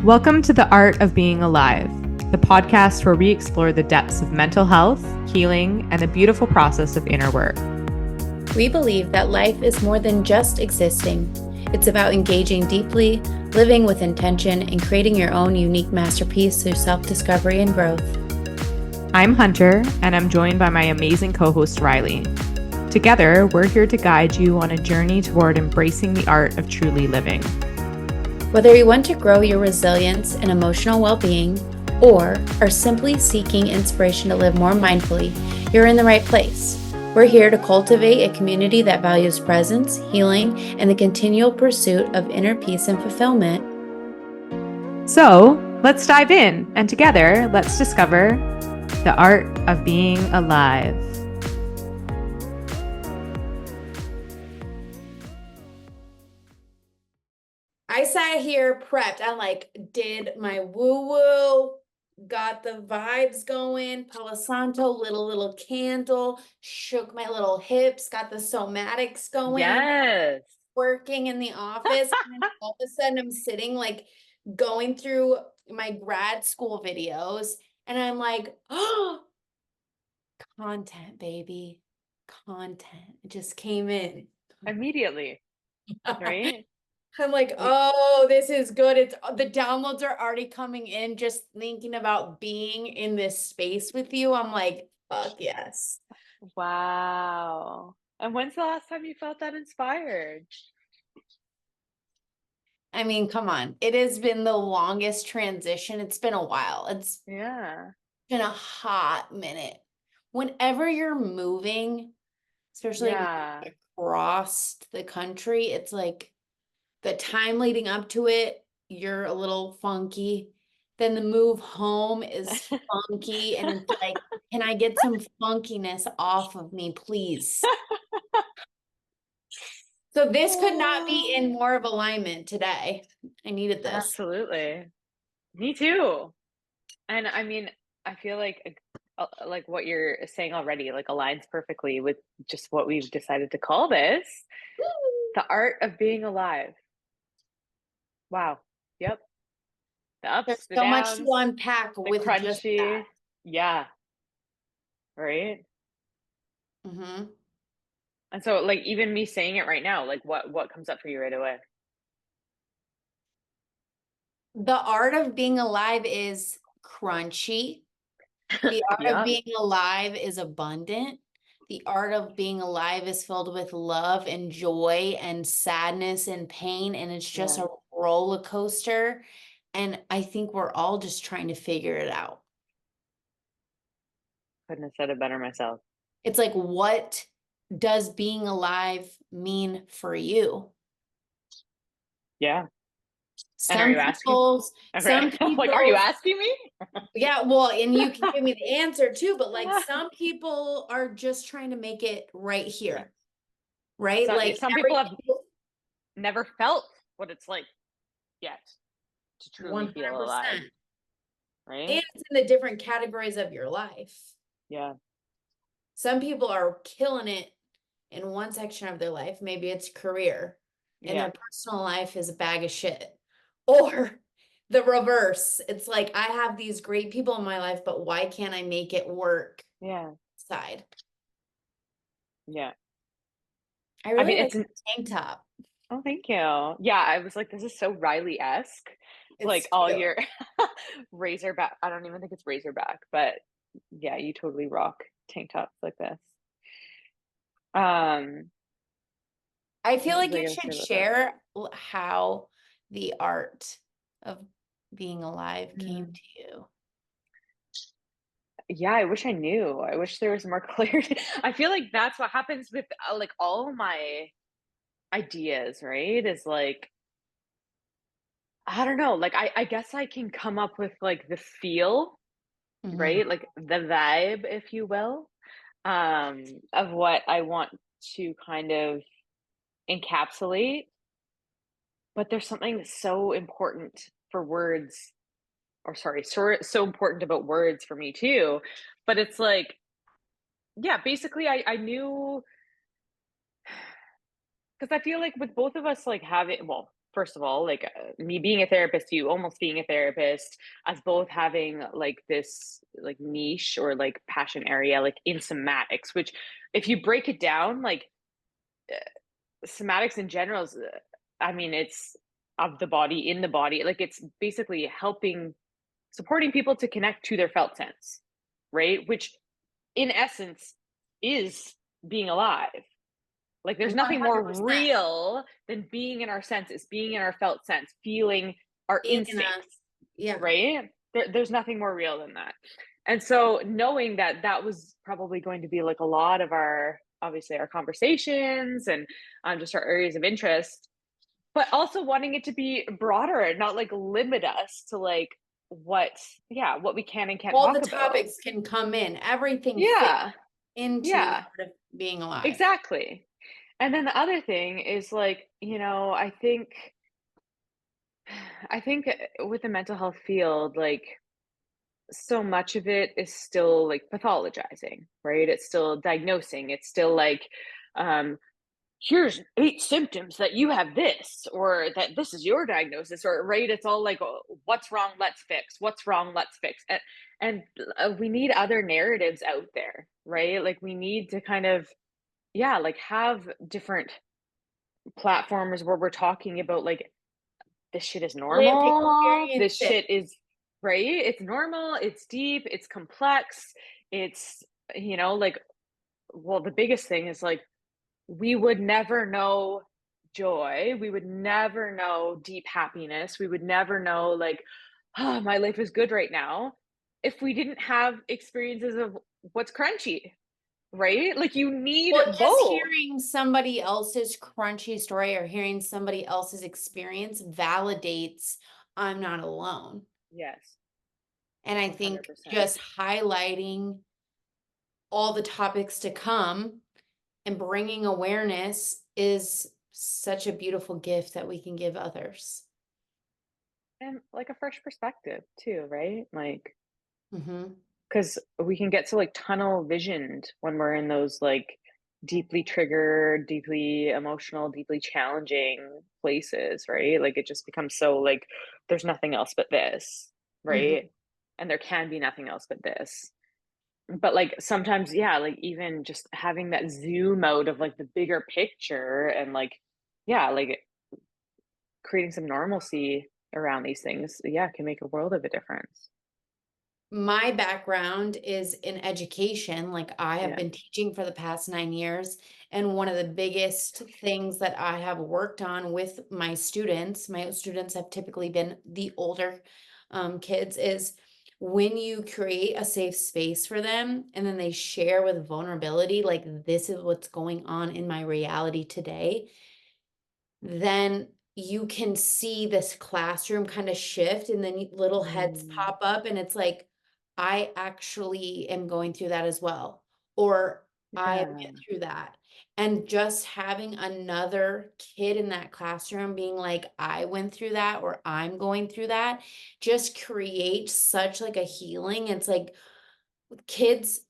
Welcome to The Art of Being Alive, the podcast where we explore the depths of mental health, healing, and the beautiful process of inner work. We believe that life is more than just existing. It's about engaging deeply, living with intention, and creating your own unique masterpiece through self-discovery and growth. I'm Hunter, and I'm joined by my amazing co-host Riley. Together, we're here to guide you on a journey toward embracing the art of truly living. Whether you want to grow your resilience and emotional well-being, or are simply seeking inspiration to live more mindfully, you're in the right place. We're here to cultivate a community that values presence, healing, and the continual pursuit of inner peace and fulfillment. So, let's dive in, and together, let's discover the art of being alive. I sat here prepped. I did my woo-woo, got the vibes going, Palo Santo, little candle, shook my little hips, got the somatics going. Yes. Working in the office, and then all of a sudden I'm sitting going through my grad school videos, and I'm like, oh, content, baby. Content. It just came in. Immediately, right? I'm like, oh, this is good. It's the downloads are already coming in just thinking about being in this space with you. I'm like, fuck yes. Wow. And when's the last time you felt that inspired? I mean, come on. It has been the longest transition. It's been a while. It's Yeah. been a hot minute. Whenever you're moving, especially Yeah. across the country, it's like the time leading up to it, you're a little funky. Then the move home is funky, and it's like, can I get some funkiness off of me, please? So this could not be in more of alignment today. I needed this. Absolutely. Me too. And I mean, I feel like what you're saying already aligns perfectly with just what we've decided to call this, the art of being alive. Wow. Yep. The ups, There's the so much to downs, unpack the with just crunchy. that. Yeah. Right. Mm-hmm. And so even me saying it right now, what comes up for you right away? The art of being alive is crunchy. The art of Yeah. being alive is abundant. The art of being alive is filled with love and joy and sadness and pain. And it's just Yeah. a roller coaster. And I think we're all just trying to figure it out. Couldn't have said it better myself. It's like, what does being alive mean for you? Yeah. And are Some you asking? people's, Okay. some people, Are you asking me? yeah, well, and you can give me the answer too, but some people are just trying to make it right Yeah. here, right? Some people have never felt what it's like yet to truly feel alive, 100%. right? And it's in the different categories of your life. Yeah. Some people are killing it in one section of their life. Maybe it's career, and Yeah. their personal life is a bag of shit. Or the reverse. It's like, I have these great people in my life, but why can't I make it work? Yeah. Side. Yeah. I really mean, like it's the tank top. oh, thank you. Yeah, I was like, this is so Riley-esque. It's All cute. your razorback. I don't even think it's razorback, but yeah, you totally rock tank tops like this. I feel What was like I you gonna say should about that? share how the art of being alive came to you. Yeah, I wish I knew. I wish there was more clarity. I feel like that's what happens with all my ideas, right? Is I don't know, I guess I can come up with the feel, Mm-hmm. right? Like the vibe, if you will, of what I want to kind of encapsulate. But there's something that's so important for words, or sorry, so important about words for me too. But it's yeah, basically I knew. Because I feel like with both of us, having, well, first of all, like me being a therapist, you almost being a therapist, us both having like this like niche or like passion area, like in somatics, which if you break it down, like somatics in general is, I mean, it's of the body, in the body. Like it's basically helping, supporting people to connect to their felt sense, right? Which in essence is being alive. Like there's nothing more 100% real than being in our senses, being in our felt sense, feeling our being in a, instincts, yeah. right? There's nothing more real than that. And so knowing that that was probably going to be like a lot of our, obviously our conversations and just our areas of interest, but also wanting it to be broader and not like limit us to like what, yeah, what we can and can't All talk the about. topics can come in. Everything fits Yeah, into the yeah, art of being alive. exactly. And then the other thing is like, I think with the mental health field, like so much of it is still like pathologizing, right? It's still diagnosing. It's still like, um, here's 8 symptoms that you have this, or that this is your diagnosis, or right? It's all like, oh, what's wrong? Let's fix. What's wrong? Let's fix. And we need other narratives out there, right? Like we need to kind of, yeah, like have different platforms where we're talking about like this shit is Lived normal. experience This it. shit is right. It's normal. It's deep. It's complex. It's, like, well, the biggest thing is like, we would never know joy. We would never know deep happiness. We would never know, like, oh, my life is good right now if we didn't have experiences of what's crunchy, right? Like, you need Well, just both. hearing somebody else's crunchy story or hearing somebody else's experience validates I'm not alone. Yes, And I think 100%. just highlighting all the topics to come and bringing awareness is such a beautiful gift that we can give others. And like a fresh perspective too, right? Like, Mm-hmm. because we can get so like tunnel visioned when we're in those like deeply triggered, deeply emotional, deeply challenging places, right? Like it just becomes so like there's nothing else but this, Mm-hmm. right? And there can be nothing else but this. But like sometimes, yeah, like even just having that zoom out of like the bigger picture and like, yeah, like creating some normalcy around these things, yeah, can make a world of a difference. My background is in education. Like I have Yeah. been teaching for the past 9 years. And one of the biggest things that I have worked on with my students have typically been the older kids, is when you create a safe space for them and then they share with vulnerability, like this is what's going on in my reality today, then you can see this classroom kind of shift and then little heads Mm, pop up and it's like, I actually am going through that as well. Or I have yeah. been through that. And just having another kid in that classroom being like, I went through that or I'm going through that just creates such like a healing. It's like kids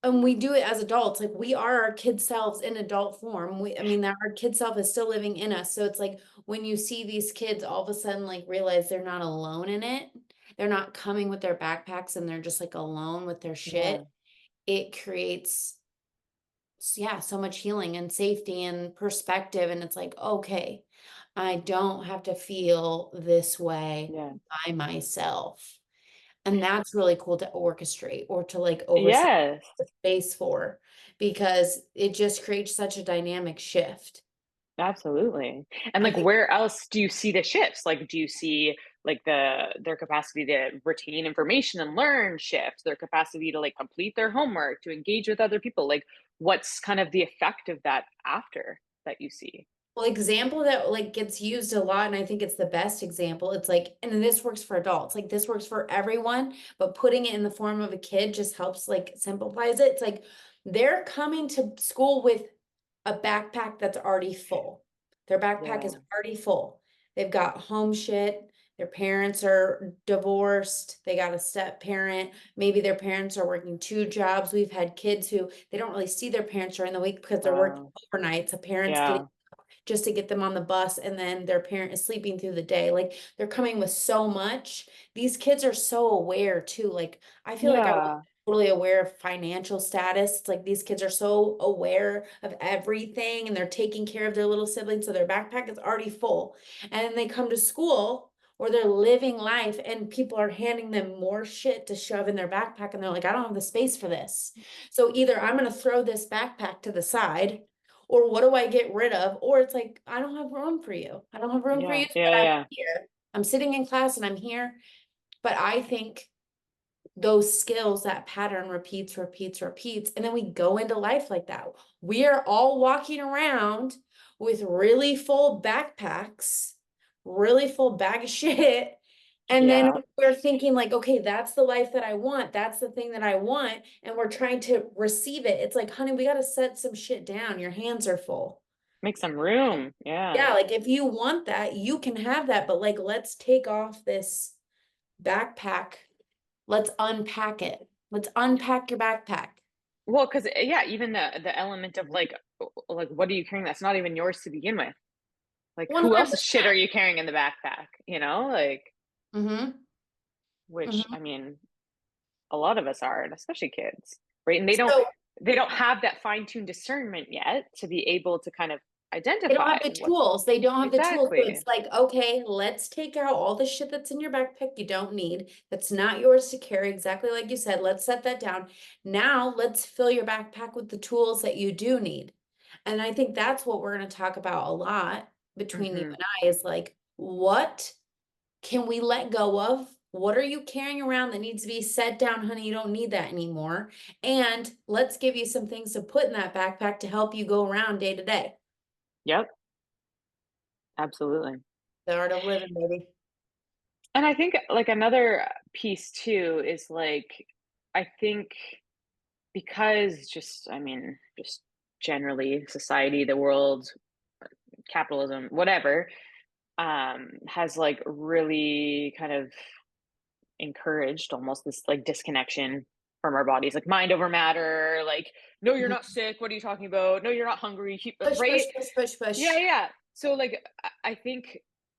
and we do it as adults, like we are our kid selves in adult form. I mean, that our kid self is still living in us. So it's like when you see these kids all of a sudden like realize they're not alone in it, they're not coming with their backpacks and they're just like alone with their shit. Yeah. It creates, yeah, so much healing and safety and perspective. And it's like, okay, I don't have to feel this way Yeah. by myself. And that's really cool to orchestrate or to like oversee Yes, the space for because it just creates such a dynamic shift. absolutely. And I like think, where else do you see the shifts? Like do you see like their capacity to retain information and learn shift, their capacity to like complete their homework, to engage with other people? Like what's kind of the effect of that after that you see? well, example that like gets used a lot, and I think it's the best example. It's like, and this works for adults, like this works for everyone, but putting it in the form of a kid just helps like simplifies it. It's like they're coming to school with a backpack that's already full. Their backpack Yeah. is already full. They've got home shit. Their parents are divorced. They got a step parent. Maybe their parents are working 2 jobs. We've had kids who they don't really see their parents during the week because they're working Wow. overnight. So parents getting Yeah. just to get them on the bus, and then their parent is sleeping through the day. Like they're coming with so much. These kids are so aware too. Like I feel like I was Yeah. totally aware of financial status. It's like these kids are so aware of everything and they're taking care of their little siblings, so their backpack is already full. And then they come to school or they're living life and people are handing them more shit to shove in their backpack and they're like, I don't have the space for this. So either I'm going to throw this backpack to the side, or what do I get rid of? Or it's like, I don't have room for you. I don't have room for Yeah. you, but Yeah. I'm Yeah. here. I'm sitting in class and I'm here. But I think those skills, that pattern repeats, repeats, repeats. And then we go into life like that. We are all walking around with really full backpacks, really full bag of shit. And then Yeah. we're thinking, like, okay, that's the life that I want. That's the thing that I want. And we're trying to receive it. It's like, honey, we got to set some shit down. Your hands are full. Make some room. Yeah. Yeah, like if you want that, you can have that. But like, let's take off this backpack. Let's unpack it. Let's unpack your backpack. Well, because yeah, even the element of like what are you carrying that's not even yours to begin with? Like who else's shit 100%. are you carrying in the backpack? Like Mm-hmm. which Mm-hmm. I mean, a lot of us are, and especially kids, right? And So they don't have that fine-tuned discernment yet to be able to kind of they don't identify have the what tools. They don't have the tools. So exactly. it's like, okay, let's take out all the shit that's in your backpack you don't need. That's not yours to carry. Exactly like you said. Let's set that down. Now let's fill your backpack with the tools that you do need. And I think that's what we're going to talk about a lot between you Hmm. and I is like, what can we let go of? What are you carrying around that needs to be set down, honey? You don't need that anymore. And let's give you some things to put in that backpack to help you go around day to day. Yep, absolutely. The art of living, baby. And I think like another piece too is like I think because just I mean just generally society, the world, capitalism, whatever, has like really kind of encouraged almost this like disconnection from our bodies, like mind over matter, like no you're Mhm. not sick, what are you talking about, no you're not hungry, keep Push, push, right. push, push, Yeah, push. yeah. So like I think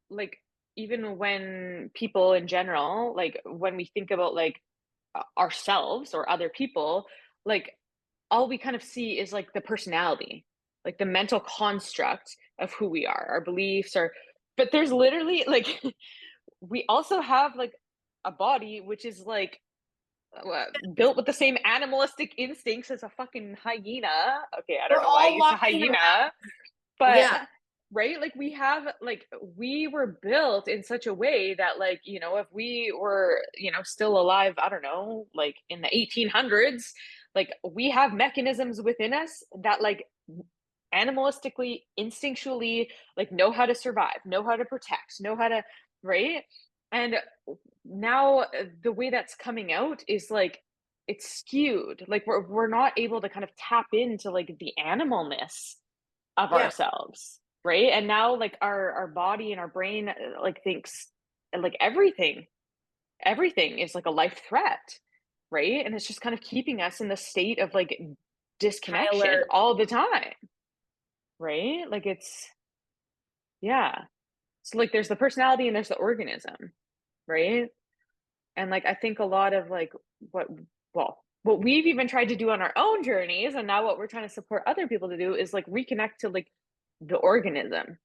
like even when people in general, like when we think about like ourselves or other people, like all we kind of see is like the personality, like the mental construct of who we are, our beliefs are, but there's literally like we also have like a body which is like built with the same animalistic instincts as a fucking hyena. Okay, I don't We're know why I all used a walking around. hyena, but Yeah, right, like we have like we were built in such a way that like if we were still alive, I don't know, like in the 1800s, like we have mechanisms within us that like animalistically, instinctually, like know how to survive, know how to protect, know how to, right. And now the way that's coming out is like it's skewed, like we're not able to kind of tap into like the animalness of yeah, ourselves, right. And now like our body and our brain like thinks like everything is like a life threat, right. And it's just kind of keeping us in the state of like high disconnection alert. all the time, right. Like it's yeah. So like there's the personality and there's the organism, right. And like I think a lot of like what what we've even tried to do on our own journeys and now what we're trying to support other people to do is like reconnect to like the organism,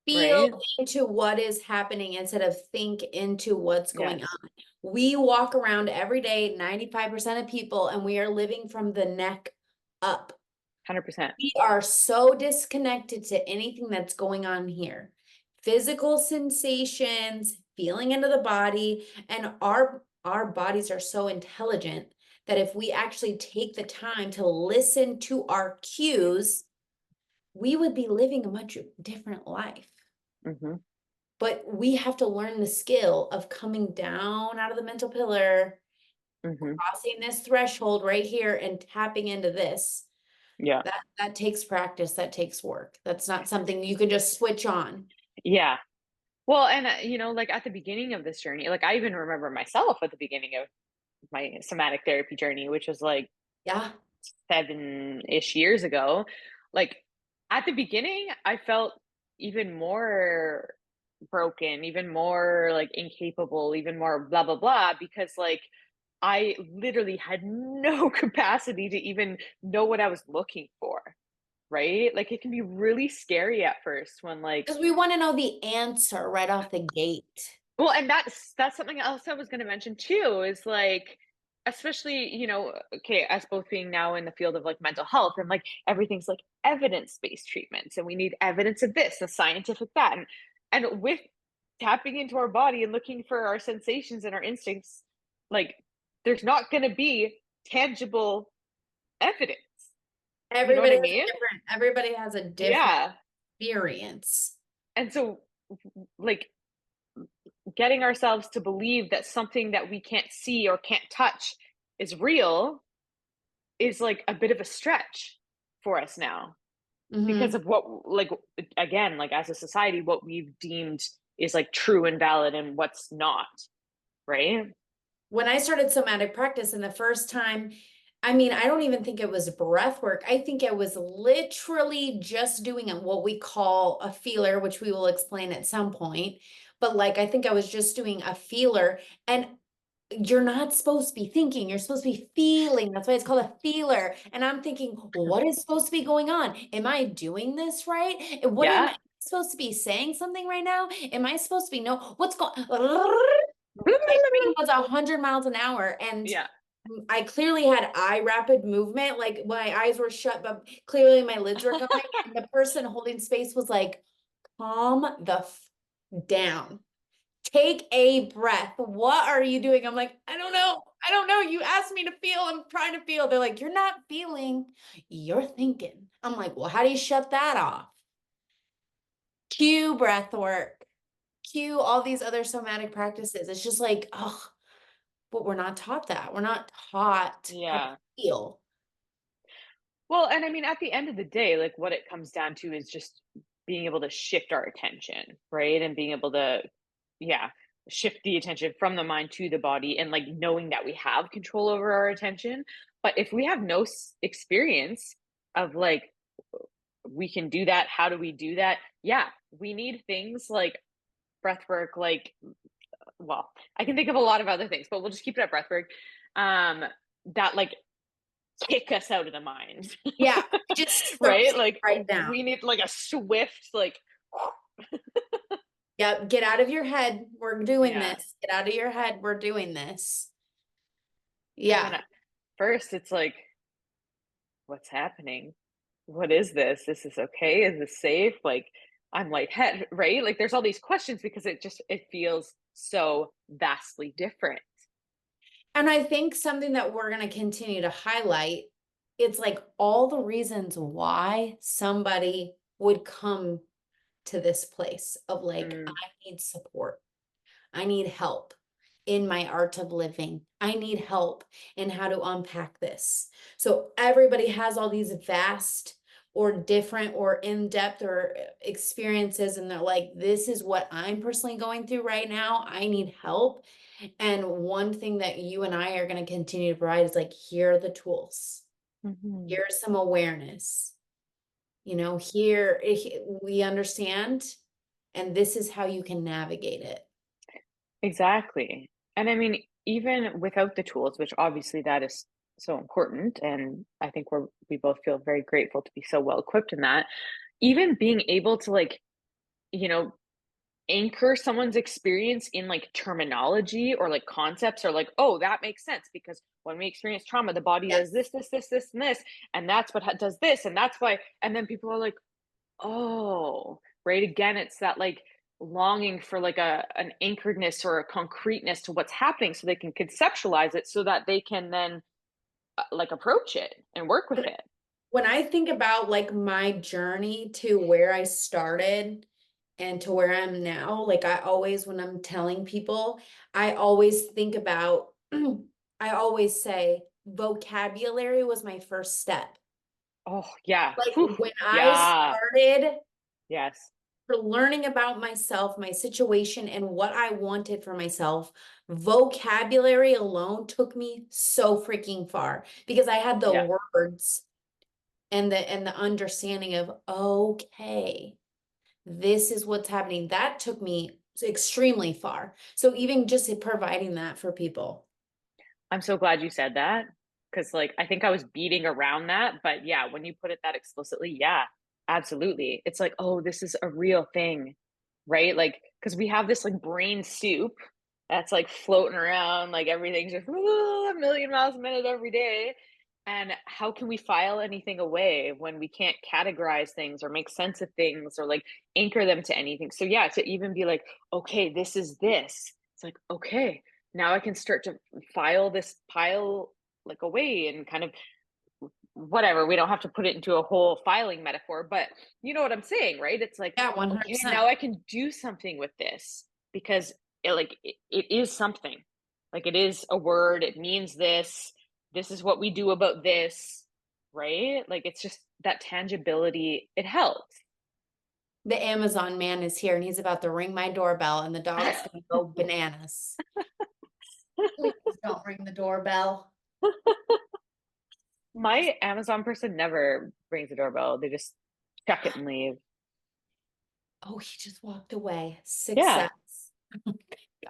Feel right. into what is happening instead of think into what's going Yes. on. We walk around every day, 95% of people, and we are living from the neck up. 100%. We are so disconnected to anything that's going on here. Physical sensations, feeling into the body, and our bodies are so intelligent that if we actually take the time to listen to our cues, we would be living a much different life. Hmm. But we have to learn the skill of coming down out of the mental pillar, Hmm. crossing this threshold right here and tapping into this. Yeah. That takes practice, that takes work. That's not something you can just switch on. Yeah. Well, and like at the beginning of this journey, like I even remember myself at the beginning of my somatic therapy journey, which was like Yeah. 7-ish years ago. Like At the beginning, I felt even more broken, even more like incapable, even more blah blah blah because like I literally had no capacity to even know what I was looking for, right? Like it can be really scary at first when like Because we want to know the answer right off the gate. well, and that's something else I was going to mention too is like especially, okay, us both being now in the field of like mental health and like everything's like evidence-based treatments and we need evidence of this, the scientific that and with tapping into our body and looking for our sensations and our instincts, like there's not going to be tangible evidence. You know what Everybody I has mean? a different, everybody has a different Yeah. experience. And so like getting ourselves to believe that something that we can't see or can't touch is real is like a bit of a stretch for us now because Hmm. of what like again like as a society what we've deemed is like true and valid and what's not, right? When I started somatic practice and the first time, I mean, I don't even think it was breath work. I think it was literally just doing what we call a feeler, which we will explain at some point. But like, I think I was just doing a feeler, and you're not supposed to be thinking, you're supposed to be feeling. That's why it's called a feeler. And I'm thinking, what is supposed to be going on? Am I doing this right? And what am Yeah. I supposed to be saying something right now? Am I supposed to be no? What's going? My brain was 100 miles an hour, and Yeah. I clearly had eye rapid movement. Like my eyes were shut, but clearly my lids were going. And the person holding space was like, calm the down. Take a breath. What are you doing? I'm like, I don't know. I don't know. You asked me to feel. I'm trying to feel. They're like, you're not feeling, you're thinking. I'm like, well, how do you shut that off? Cue breath work, cue all these other somatic practices. It's just like, oh, but we're not taught that. We're not taught how to Yeah. feel. Well, and I mean, at the end of the day, like what it comes down to is just being able to shift our attention, right? And being able to, yeah, shift the attention from the mind to the body and like knowing that we have control over our attention. But if we have no experience of like, we can do that, how do we do that? Yeah, we need things like breath work, like, well, I can think of a lot of other things, but we'll just keep it at breath work. Um, that like kick us out of the mind. Yeah, just throws Right? you Like right down. we need like a swift, like Yep, get out of your head. We're doing yeah. this. Get out of your head. We're doing this. And then Yeah. at first it's like, what's happening? What is this? This is okay? Is this safe? Like I'm lightheaded, right? Like there's all these questions because it feels so vastly different. And I think something that we're going to continue to highlight, it's like all the reasons why somebody would come to this place of like, I Mm, need support. I need help in my art of living. I need help in how to unpack this. So everybody has all these vast or different or in-depth or experiences, and they're like, this is what I'm personally going through right now. I need help. And one thing that you and I are going to continue to provide is like, here are the tools. mhm. Here's some awareness. Here we understand, and this is how you can navigate it. Exactly. And I mean, even without the tools, which obviously that is so important, and I think we both feel very grateful to be so well equipped in that, even being able to like, you know, anchor someone's experience in like terminology or like concepts or like, oh, that makes sense because when we experience trauma, the body does Yes. this, and this, and that's what does this, and that's why, and then people are like, oh, right. Again, it's that like longing for like an anchoredness or a concreteness to what's happening so they can conceptualize it so that they can then like approach it and work with it. When I think about like my journey to where I started and to where I'm now, like I always, when I'm telling people, I always think about, I always say vocabulary was my first step. Oh, yeah. Like Whew. when I Yeah. started Yes. for learning about myself, my situation, and what I wanted for myself, vocabulary alone took me so freaking far because I had the Yeah. words and the understanding of, okay, this is what's happening. That took me extremely far. So even just providing that for people. I'm so glad you said that because, like, I think I was beating around that. But yeah, when you put it that explicitly, yeah, absolutely. It's like, oh, this is a real thing, right? Like, because we have this like brain soup that's like floating around, like everything's just a million miles a minute every day. And how can we file anything away when we can't categorize things or make sense of things or like anchor them to anything? So, yeah, to even be like, okay, this is this. It's like, okay, now I can start to file this pile like away and kind of whatever. We don't have to put it into a whole filing metaphor, but you know what I'm saying, right? It's like, Yeah, okay, 100%. now I can do something with this because it is something. Like it is a word, it means this. This is what we do about this, right? Like it's just that tangibility, it helps. The Amazon man is here and he's about to ring my doorbell and the dog's gonna go bananas. Please don't ring the doorbell. My Amazon person never rings the doorbell. They just check it and leave. Oh, he just walked away. Yeah. Success.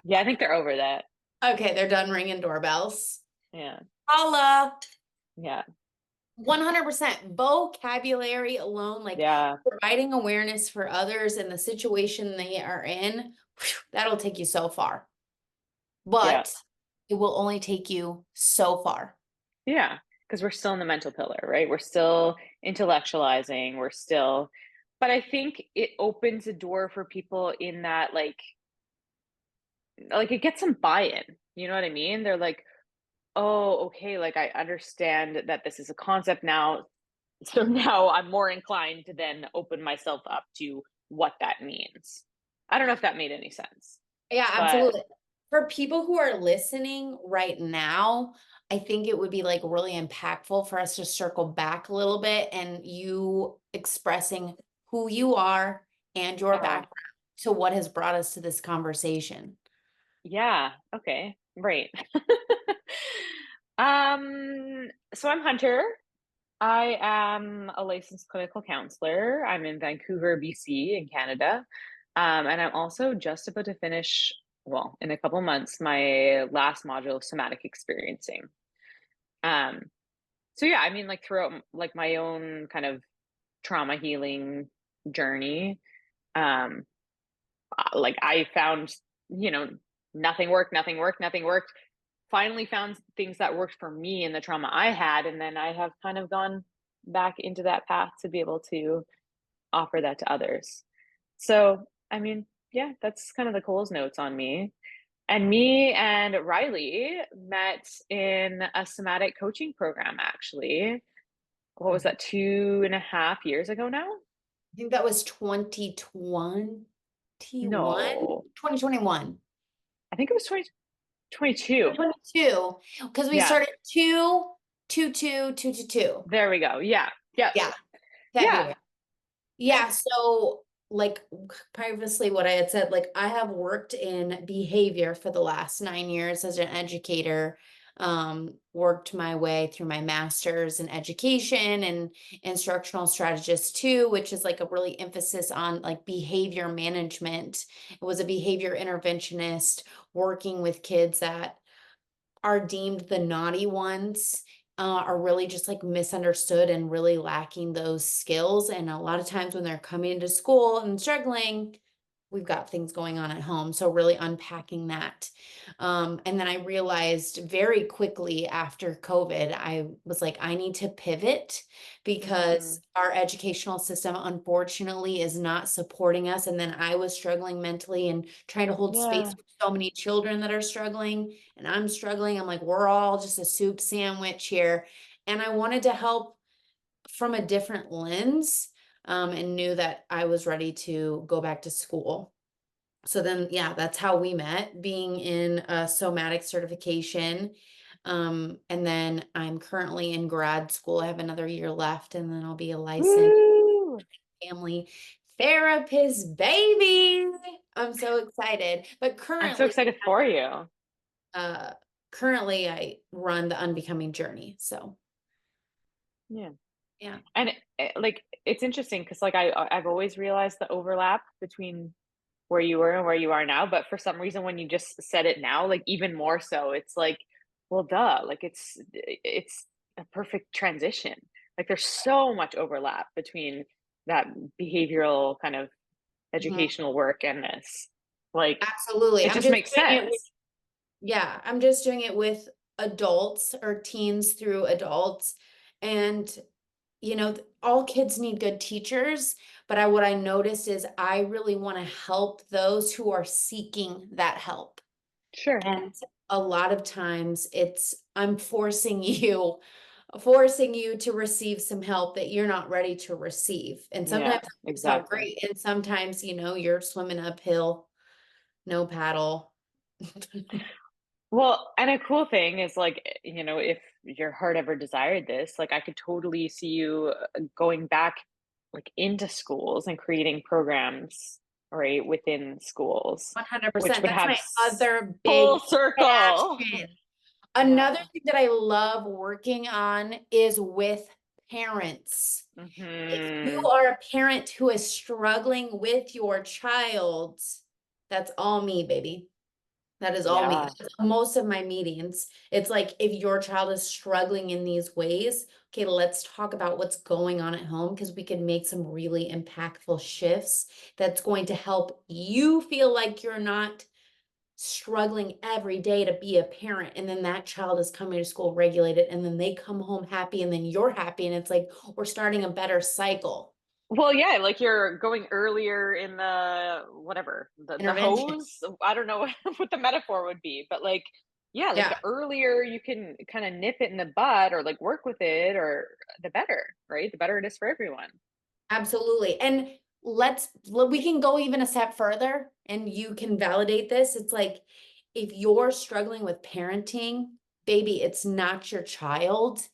Yeah, I think they're over that. Okay, they're done ringing doorbells. Yeah. Holla. Yeah. 100% vocabulary alone, like Yeah. providing awareness for others and the situation they are in, that'll take you so far. Yeah. But it will only take you so far. Yeah. Because we're still in the mental pillar, right? We're still intellectualizing. We're still, but I think it opens a door for people in that, like it gets some buy-in. You know what I mean? They're like, oh, okay, like I understand that this is a concept now. So now I'm more inclined to then open myself up to what that means. I don't know if that made any sense, Yeah, but absolutely. For people who are listening right now, I think it would be like really impactful for us to circle back a little bit and you expressing who you are and your uh-huh. background to what has brought us to this conversation. Yeah, okay, right. So I'm Hunter. I am a licensed clinical counselor. I'm in Vancouver, BC, in Canada. And I'm also just about to finish, well, in a couple months, my last module of somatic experiencing. Um, so yeah, I mean, like throughout like my own kind of trauma healing journey, um, like I found, you know, nothing worked, nothing worked, nothing worked. Finally found things that worked for me in the trauma I had, and then I have kind of gone back into that path to be able to offer that to others. So, I mean, yeah, that's kind of the Coles notes on me. And me and Riley met in a somatic coaching program, actually. What was I that, 2.5 years ago now? think that was 2021, No, 2021, I think it was 2022. 2022, because we Yeah, started 2 2 2 2 2 2. there we go. Yeah, yeah, Yeah, yeah. February. Yeah, so like previously what I had said, like I have worked in behavior for the last 9 years as an educator, worked my way through my master's in education and instructional strategist too, which is like a really emphasis on like behavior management. It was a behavior interventionist working with kids that are deemed the naughty ones, are really just like misunderstood and really lacking those skills. And a lot of times when they're coming into school and struggling, we've got things going on at home. So really unpacking that. And then I realized very quickly after COVID, I was like, I need to pivot because Mm, our educational system, unfortunately, is not supporting us. And then I was struggling mentally and trying to hold space yeah, for so many children that are struggling. And I'm struggling. I'm like, we're all just a soup sandwich here. And I wanted to help from a different lens, and knew that I was ready to go back to school. So then, yeah, that's how we met, being in a somatic certification. And then I'm currently in grad school. I have another year left, and then I'll be a licensed woo! family therapist, baby. I'm so excited. But I'm so currently, excited for you. currently I run the unbecoming journey. So Yeah. Yeah. And like it's interesting because like I've always realized the overlap between where you were and where you are now, but for some reason when you just said it now, like even more so, it's like, well, duh, like it's a perfect transition. Like there's so much overlap between that behavioral kind of Mhm. educational work and this. Like Absolutely. it I'm just just makes doing it with, sense. yeah, I'm just doing it with adults or teens through adults. And, all kids need good teachers, but what I noticed is I really want to help those who are seeking that help. Sure. And a lot of times I'm forcing you to receive some help that you're not ready to receive. And Yeah, sometimes it works out exactly. great. And sometimes, you're swimming uphill, no paddle. Well, and a cool thing is like, if your heart ever desired this, like I could totally see you going back like into schools and creating programs, right, within schools, which 100%. would That's have my other full big circle. passion. Yeah. Another thing that I love working on is with parents. If you Hmm. are a parent who is struggling with your child, that's all me, baby. That is all me. Yeah. That's most of my meetings. It's like if your child is struggling in these ways, okay, let's talk about what's going on at home because we can make some really impactful shifts that's going to help you feel like you're not struggling every day to be a parent. And then that child is coming to school regulated, and then they come home happy, and then you're happy. And it's like we're starting a better cycle. Well, yeah, like you're going earlier in the whatever, the Intervention. hose. I don't know what the metaphor would be, but like, yeah, like Yeah. the earlier you can kind of nip it in the bud or like work with it, or the better, right? The better it is for everyone. Absolutely. And we can go even a step further and you can validate this. It's like if you're struggling with parenting, baby, it's not your child.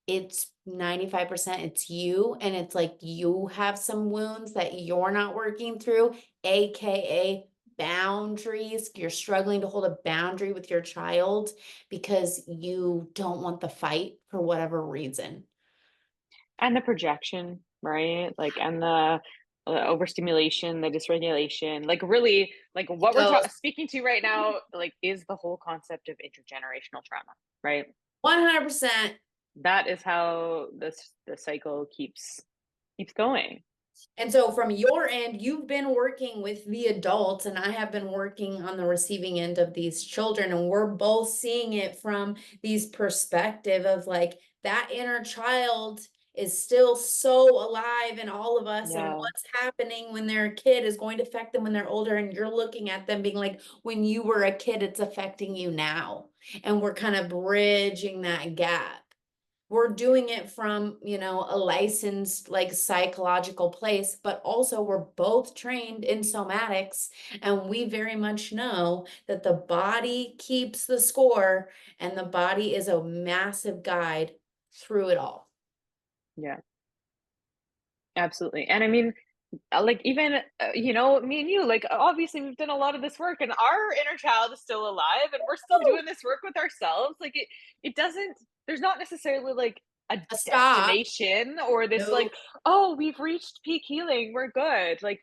It's 95% it's you. And it's like you have some wounds that you're not working through, AKA boundaries. You're struggling to hold a boundary with your child because you don't want the fight for whatever reason. And the projection, right? Like, and the overstimulation, the dysregulation, like really, like what we're Egos. speaking to right now, like is the whole concept of intergenerational trauma, right? 100%. That is how the cycle keeps going. And so from your end, you've been working with the adults, and I have been working on the receiving end of these children, and we're both seeing it from these perspective of like that inner child is still so alive in all of us, and Yeah. what's happening when they're a kid is going to affect them when they're older, and you're looking at them being like, when you were a kid, it's affecting you now. And we're kind of bridging that gap. We're doing it from, a licensed like psychological place, but also we're both trained in somatics, and we very much know that the body keeps the score, and the body is a massive guide through it all. Yeah, absolutely. And I mean, like even me and you, like obviously we've done a lot of this work and our inner child is still alive and we're still Woo! doing this work with ourselves. Like it doesn't, there's not necessarily like a A stop. destination or this No. like, oh, we've reached peak healing, we're good. Like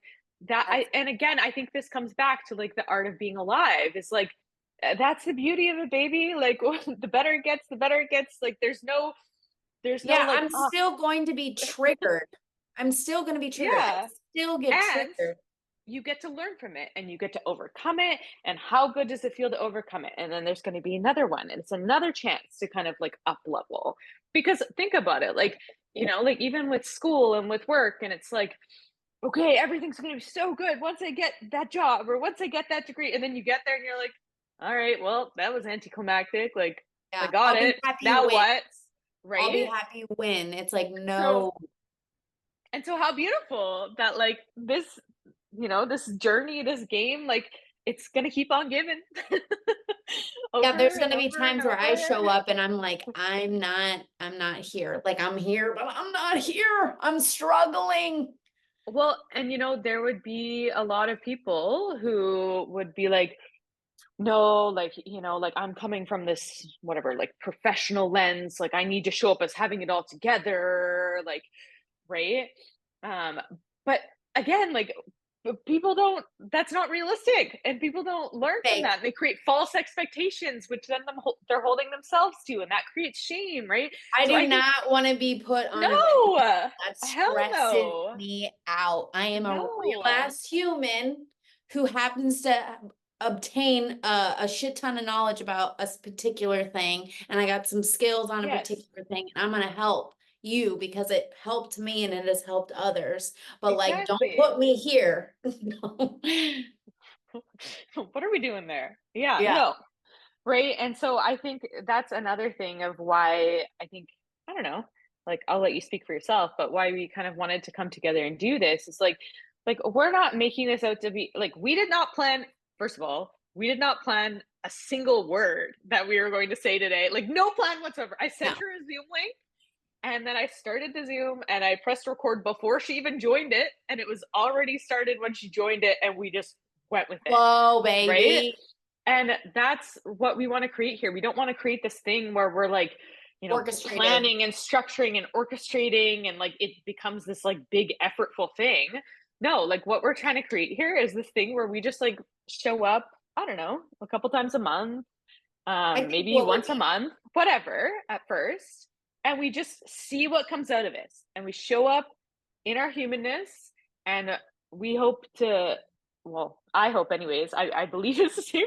that. I That's, And again, I think this comes back to like the art of being alive. It's like that's the beauty of it, baby. Like the better it gets, the better it gets. Like there's no yeah, like, I'm oh, still going to be triggered. I'm still going to be triggered. I yeah. still get And triggered. you get to learn from it and you get to overcome it. And how good does it feel to overcome it? And then there's going to be another one, and it's another chance to kind of like up level. Because think about it, like, like even with school and with work, and it's like, okay, everything's going to be so good once I get that job or once I get that degree. And then you get there and you're like, all right, well, that was anticlimactic. Like, I Yeah, got I'll be it. happy Now when. what? I'll be Right. happy when. It's like, So, no. and so how beautiful that like this journey, this game, like it's gonna keep on giving Yeah, there's over and gonna be over and times where I over. show up and I'm like, I'm not here. Like I'm here, but I'm not here. I'm struggling. Well, and there would be a lot of people who would be like, no, like, like I'm coming from this whatever, like professional lens, like I need to show up as having it all together, like, right? Um, but again, like people don't, that's not realistic, and people don't learn from Fake. that. They create false expectations, which then they're holding themselves to, and that creates shame, right? I So do I think not want to be put on a pedestal. no, That hell stresses no, me out. I am a real no, ass human who happens to obtain a shit ton of knowledge about a particular thing, and I got some skills on a yes, particular thing, and I'm gonna help you because it helped me and it has helped others. But like, don't exactly. put me here. No. What are we doing there? Yeah, Yeah. no. Right. And so I think that's another thing of why I think, I don't know, like I'll let you speak for yourself, but why we kind of wanted to come together and do this is like we're not making this out to be like we did not plan, first of all, we did not plan a single word that we were going to say today. Like no plan whatsoever. I No. sent her a Zoom link and then I started the Zoom and I pressed record before she even joined it. And it was already started when she joined it. And we just went with it. Whoa, Right. baby. And that's what we want to create here. We don't want to create this thing where we're like, Orchestrated. planning and structuring and orchestrating and like it becomes this like big effortful thing. No, like what we're trying to create here is this thing where we just like show up, I don't know, a couple times a month, I think maybe what we're once a month, whatever, at first. And we just see what comes out of it. And we show up in our humanness. And we hope to, well, I hope, anyways, I believe it's the same,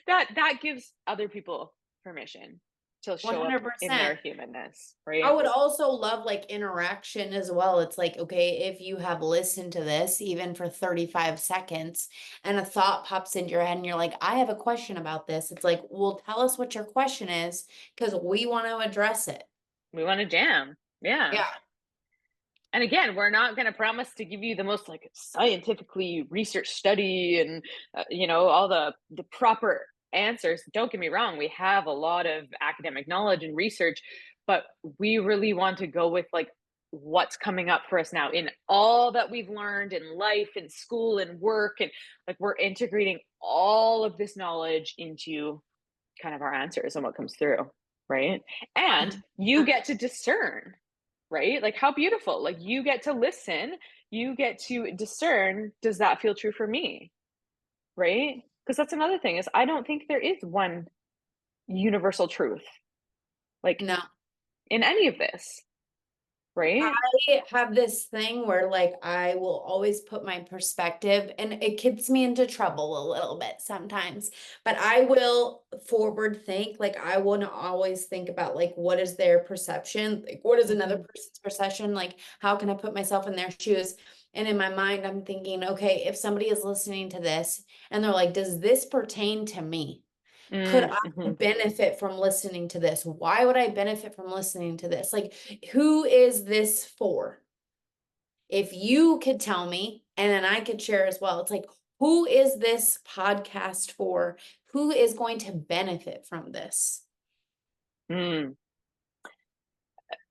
that gives other people permission to show up in 100%. their humanness, I right? would also love like interaction as well. It's like, okay, if you have listened to this even for 35 seconds and a thought pops into your head and you're like, I have a question about this. It's like, well, tell us what your question is because we want to address it. We want to jam. Yeah. Yeah. And again, we're not going to promise to give you the most like scientifically research study and all the proper answers. Don't get me wrong, we have a lot of academic knowledge and research, but we really want to go with like what's coming up for us now in all that we've learned in life and school and work, and like we're integrating all of this knowledge into kind of our answers and what comes through, right? And you get to discern, right? Like how beautiful. Like you get to listen, you get to discern, does that feel true for me? Right? Because that's another thing is I don't think there is one universal truth like No. in any of this, right? I have this thing where like I will always put my perspective and it gets me into trouble a little bit sometimes, but I will forward think, like I want to always think about like what is their perception, like what is another Mm-hmm. person's perception, like how can I put myself in their shoes? And in my mind I'm thinking, okay, if somebody is listening to this and they're like, does this pertain to me? Could I Mm-hmm. benefit from listening to this? Why would I benefit from listening to this? Like, who is this for? If you could tell me, and then I could share as well, it's like, who is this podcast for? Who is going to benefit from this? Mm.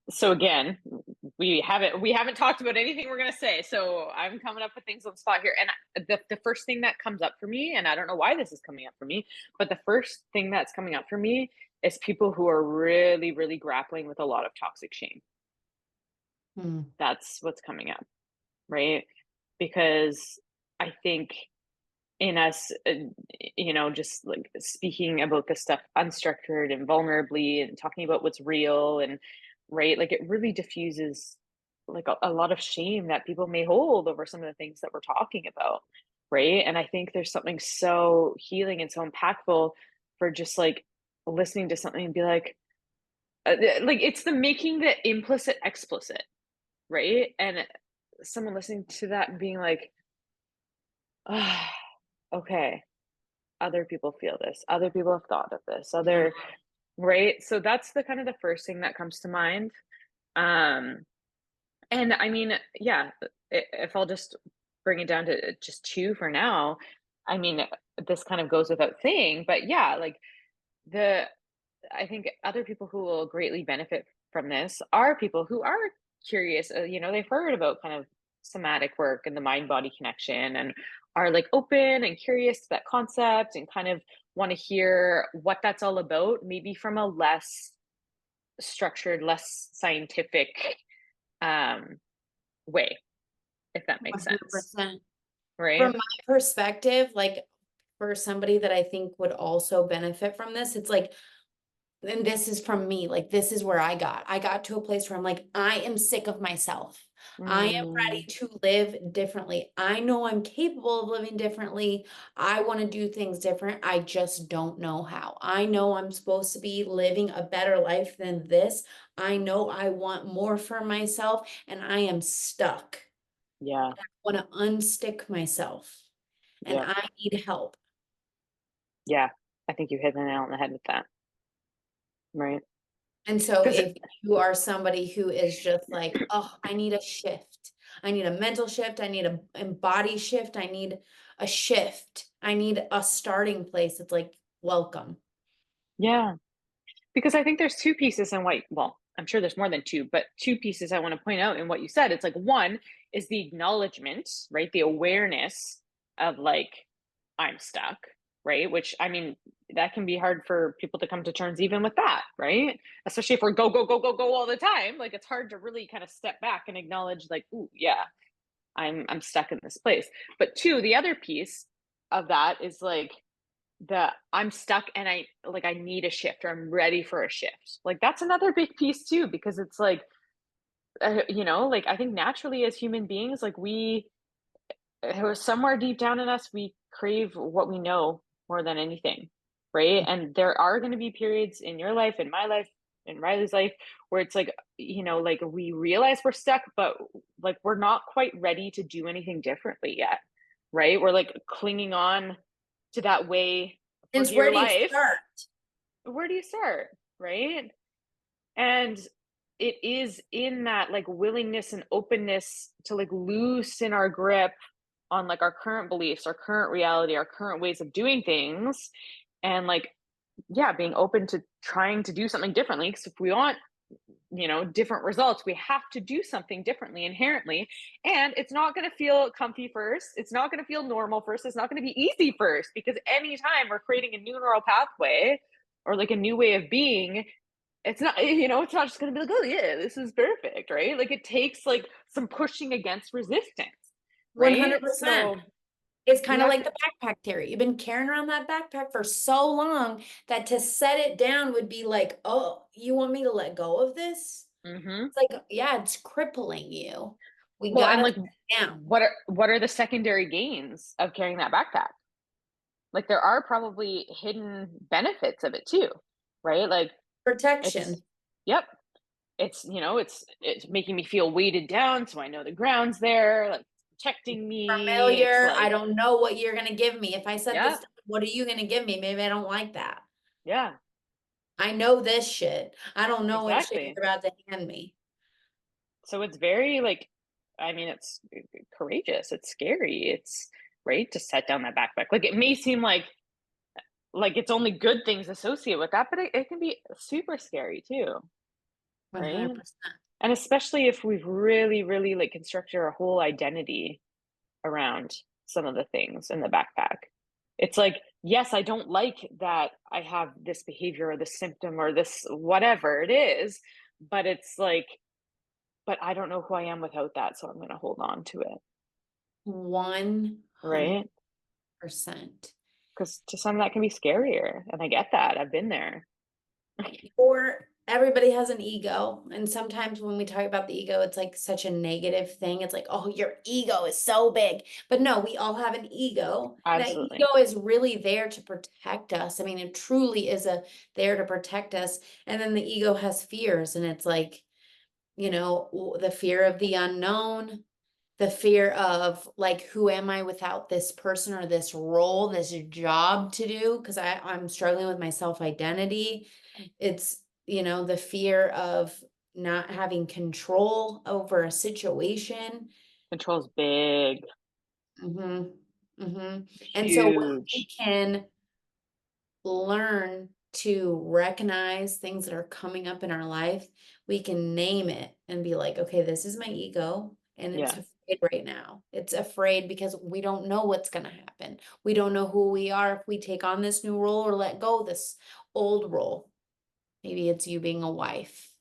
So again, we haven't talked about anything we're gonna say. So I'm coming up with things on the spot here, and the first thing that comes up for me, and I don't know why this is coming up for me, but the first thing that's coming up for me is people who are really, really grappling with a lot of toxic shame. Hmm. That's what's coming up, right? Because I think in us, just like speaking about this stuff unstructured and vulnerably and talking about what's real and right, like it really diffuses like a lot of shame that people may hold over some of the things that we're talking about, right? And I think there's something so healing and so impactful for just like listening to something and be like it's the making the implicit explicit, right? And someone listening to that and being like, ah, okay, other people feel this, other people have thought of this, Yeah. other, right? So that's the kind of the first thing that comes to mind. um and I mean, yeah, if I'll just bring it down to just two for now, I mean, this kind of goes without saying, but yeah, like the I think other people who will greatly benefit from this are people who are curious. They've heard about kind of somatic work and the mind body connection and are like open and curious to that concept and kind of want to hear what that's all about, maybe from a less structured, less scientific um, way, if that makes sense. 100%. From Right? my perspective, like for somebody that I think would also benefit from this, it's like, and this is from me, like this is where I got to a place where I'm like, I am sick of myself. I am ready Mm, to live differently. I know I'm capable of living differently. I want to do things different. I just don't know how. I know I'm supposed to be living a better life than this. I know I want more for myself and I am stuck. yeah. I want to unstick myself and Yeah. I need help. Yeah. I think you hit the nail on the head with that. Right? And so Because if you are somebody who is just like, oh, I need a shift. I need a mental shift. I need a body shift. I need a shift. I need a starting place. It's like, welcome. yeah, because I think there's two pieces in what, well, I'm sure there's more than two, but two pieces I want to point out in what you said. It's like one is the acknowledgement, right? The awareness of like, I'm stuck, right? Which I mean, that can be hard for people to come to terms even with that, right? Especially if we're go, go, go, go, go all the time. Like it's hard to really kind of step back and acknowledge, like, ooh, yeah, I'm stuck in this place. But two, the other piece of that is like the I'm stuck and I need a shift or I'm ready for a shift. Like that's another big piece too, because it's like like I think naturally as human beings, like we somewhere deep down in us, we crave what we know more than anything, right? And there are going to be periods in your life, in my life, in Riley's life, where it's like, like we realize we're stuck, but like we're not quite ready to do anything differently yet, right? We're like clinging on to that way for And dear where do you life. start? Where do you start, right? And it is in that like willingness and openness to like loosen our grip on like our current beliefs, our current reality, our current ways of doing things, and like, yeah, being open to trying to do something differently. Because if we want, different results, we have to do something differently inherently. And it's not going to feel comfy first. It's not going to feel normal first. It's not going to be easy first, because anytime we're creating a new neural pathway or like a new way of being, it's not just going to be like, oh yeah, this is perfect, right? Like it takes like some pushing against resistance, right? 100%. So It's we kind of have like to. the backpack theory. You've been carrying around that backpack for so long that to set it down would be like, oh, you want me to let go of this? Hmm. It's like, yeah, it's crippling you. We Well, and gotta like, set it down. what are the secondary gains of carrying that backpack? Like, there are probably hidden benefits of it too, right? Like, it's, Protection. yep, it's making me feel weighted down, so I know the ground's there, like protecting me. It's Familiar. I like, don't know what you're gonna give me. If I said this, yeah, what are you gonna give me? Maybe I don't like that. yeah, I know this shit. I don't know what shit exactly. you're about to hand me. So it's very like, I mean, it's courageous. It's scary. It's right to set down that backpack. Like it may seem like it's only good things associated with that, but it can be super scary too, right? 100%. And especially if we've really, really like constructed our whole identity around some of the things in the backpack. It's like, yes, I don't like that I have this behavior or this symptom or this whatever it is, but it's like, but I don't know who I am without that, so I'm going to hold on to it, 100%. right? Because to some that can be scarier, and I get that. I've been there. Or everybody has an ego. And sometimes when we talk about the ego, it's like such a negative thing. It's like, oh, your ego is so big. But no, we all have an ego. That Absolutely. ego is really there to protect us. I mean, it truly is a there to protect us. And then the ego has fears, and it's like, the fear of the unknown, the fear of like, who am I without this person or this role, this job to do? Because I'm struggling with my self-identity. It's, the fear of not having control over a situation. Control's big, Hmm. Hmm. And so when we huge. can learn to recognize things that are coming up in our life, we can name it and be like, okay, this is my ego. and it's Yeah. afraid right now. It's afraid because we don't know what's going to happen. We don't know who we are if we take on this new role or let go of this old role. Maybe it's you being a wife.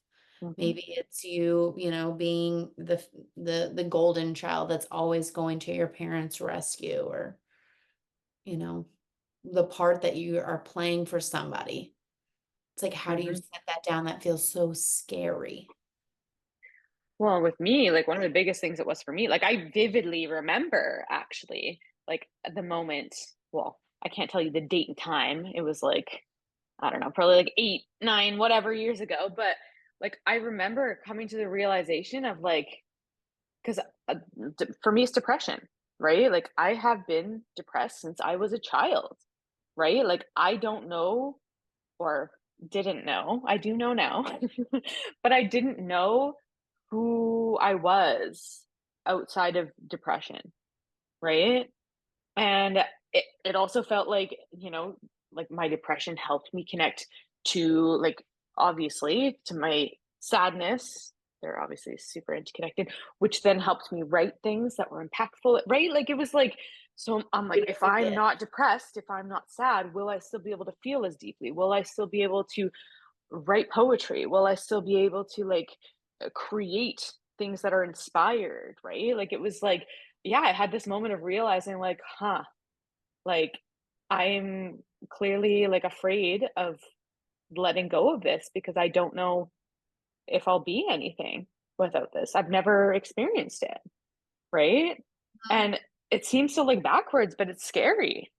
Hmm. Maybe it's you, being the golden child that's always going to your parents' rescue, or, you know, the part that you are playing for somebody. It's like, how do you Hmm. set that down? That feels so scary. Well, with me, like one of the biggest things it was for me, like I vividly remember actually, like the moment, well, I can't tell you the date and time. It was like, I don't know, probably like 8, 9, whatever years ago. But like I remember coming to the realization of like, because for me, it's depression, right? Like I have been depressed since I was a child, right? Like I don't know or didn't know. I do know now, but I didn't know who I was outside of depression, right? And it also felt like, like my depression helped me connect to, like, obviously to my sadness. They're obviously super interconnected, which then helped me write things that were impactful, right? Like it was like, so I'm like, if I'm It. not depressed, if I'm not sad, will I still be able to feel as deeply? Will I still be able to write poetry? Will I still be able to like create things that are inspired, right? Like it was like, yeah, I had this moment of realizing like, like I'm clearly like afraid of letting go of this because I don't know if I'll be anything without this. I've never experienced it, right? And it seems so like backwards, but it's scary,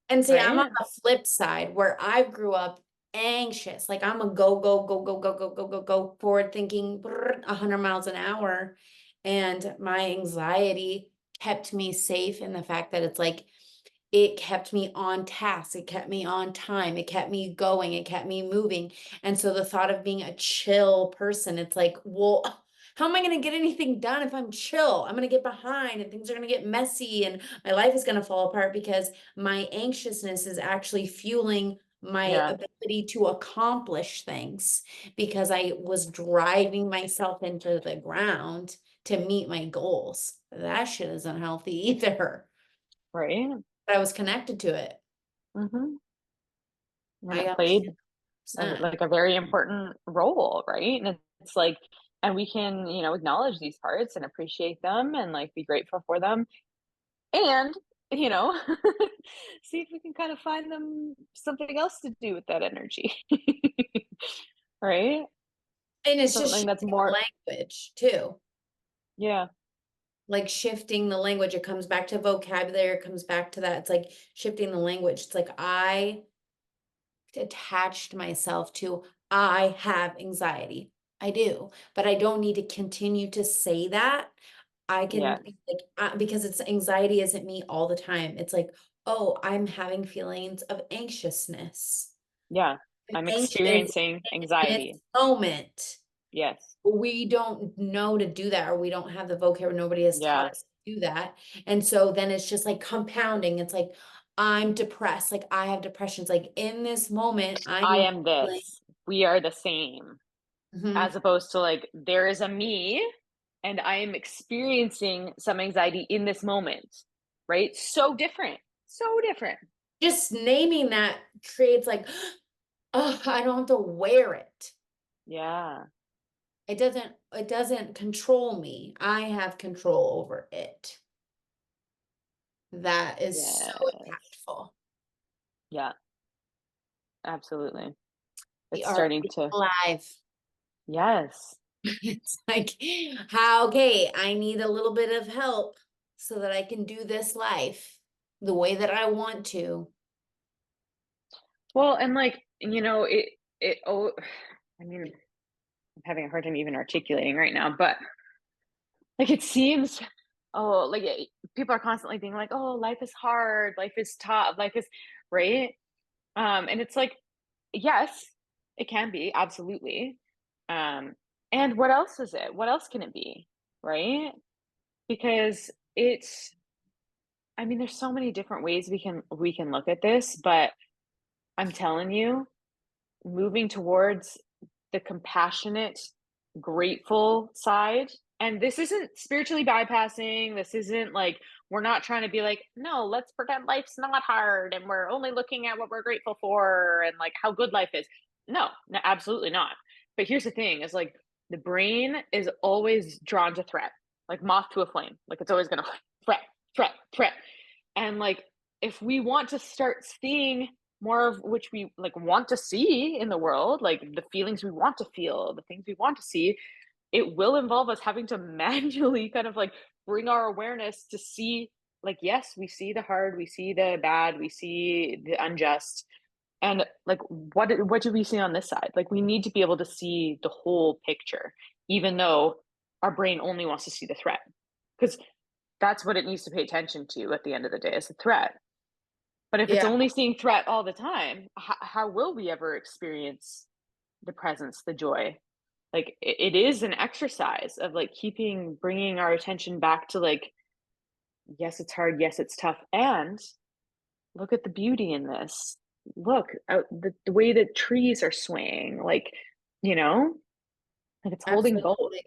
And see, I'm on right? the flip side where I grew up anxious. Like I'm a go, go, go, go, go, go, go, go, go, forward thinking 100 miles an hour. And my anxiety kept me safe in the fact that it's like it kept me on task, it kept me on time, it kept me going, it kept me moving. And so the thought of being a chill person, it's like, well, how am I going to get anything done if I'm chill? I'm going to get behind and things are going to get messy and my life is going to fall apart because my anxiousness is actually fueling my Yeah, ability to accomplish things because I was driving myself into the ground to meet my goals. That shit isn't healthy either. right. But I was connected to it. Hmm. And I it played 100%. like a very important role, right? And it's like, and we can, acknowledge these parts and appreciate them and like be grateful for them. And, you know, see if we can kind of find them something else to do with that energy. Right? And it's just Something that's shifting more, the language too. yeah, Like shifting the language. It comes back to vocabulary, it comes back to that. It's like shifting the language. It's like I attached myself to I have anxiety. I do, but I don't need to continue to say that. I can yeah, be like because it's anxiety isn't me all the time. It's like, oh, I'm having feelings of anxiousness. yeah. I'm I'm anxious experiencing in this anxiety. moment. Yes. We don't know to do that, or we don't have the vocabulary. Nobody has taught Yeah. us to do that. And so then it's just like compounding. It's like, I'm depressed. Like I have depressions. Like in this moment, I I'm am feeling, this. We are the same. Mhm. As opposed to like, there is a me and I am experiencing some anxiety in this moment, right? So different. So different. Just naming that creates like, oh, I don't have to wear it. Yeah. It doesn't control me. I have control over it. That is so Yes. impactful. Yeah, absolutely. The It's art of starting being to, alive. yes. It's like, how, okay, I need a little bit of help so that I can do this life the way that I want to. Well, and like, oh, I mean, I'm having a hard time even articulating right now, but like it seems, oh, like people are constantly being like, oh, life is hard, life is tough, life is, right? And it's like, yes, it can be, absolutely. Um, and what else is it? What else can it be? Right? Because it's, I mean, there's so many different ways we can look at this, but I'm telling you, moving towards the compassionate, grateful side, And this isn't spiritually bypassing. This isn't like, we're not trying to be like, no, let's pretend life's not hard and we're only looking at what we're grateful for and like how good life is. No, no, absolutely not. But here's the thing is like the brain is always drawn to threat, like moth to a flame. Like it's always going to threat, threat, threat. And like if we want to start seeing more of which we like want to see in the world, like the feelings we want to feel, the things we want to see, it will involve us having to manually kind of like bring our awareness to see, like, yes, we see the hard, we see the bad, we see the unjust, and like what do we see on this side? Like we need to be able to see the whole picture, even though our brain only wants to see the threat, because that's what it needs to pay attention to at the end of the day, is the threat. But if it's Yeah, only seeing threat all the time, how will we ever experience the presence, the joy? Like it is an exercise of like bringing our attention back to like, yes, it's hard, yes, it's tough, and look at the beauty in this. Look out the way that trees are swaying, like, you know, like it's holding both. absolutely.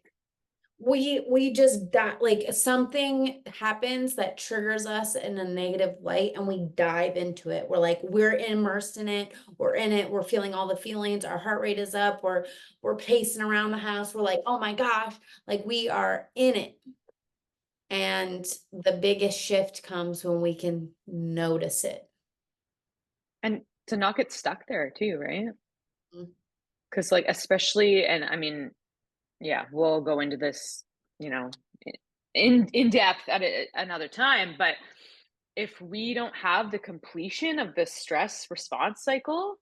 We just like something happens that triggers us in a negative light and we dive into it. We're immersed in it. We're in it. We're feeling all the feelings. Our heart rate is up. We're pacing around the house. We're like, oh my gosh, like we are in it. And the biggest shift comes when we can notice it. And to not get stuck there too, right? Mm. Because like especially, and I mean, yeah, we'll go into this, you know, in depth at another time, but if we don't have the completion of the stress response cycle,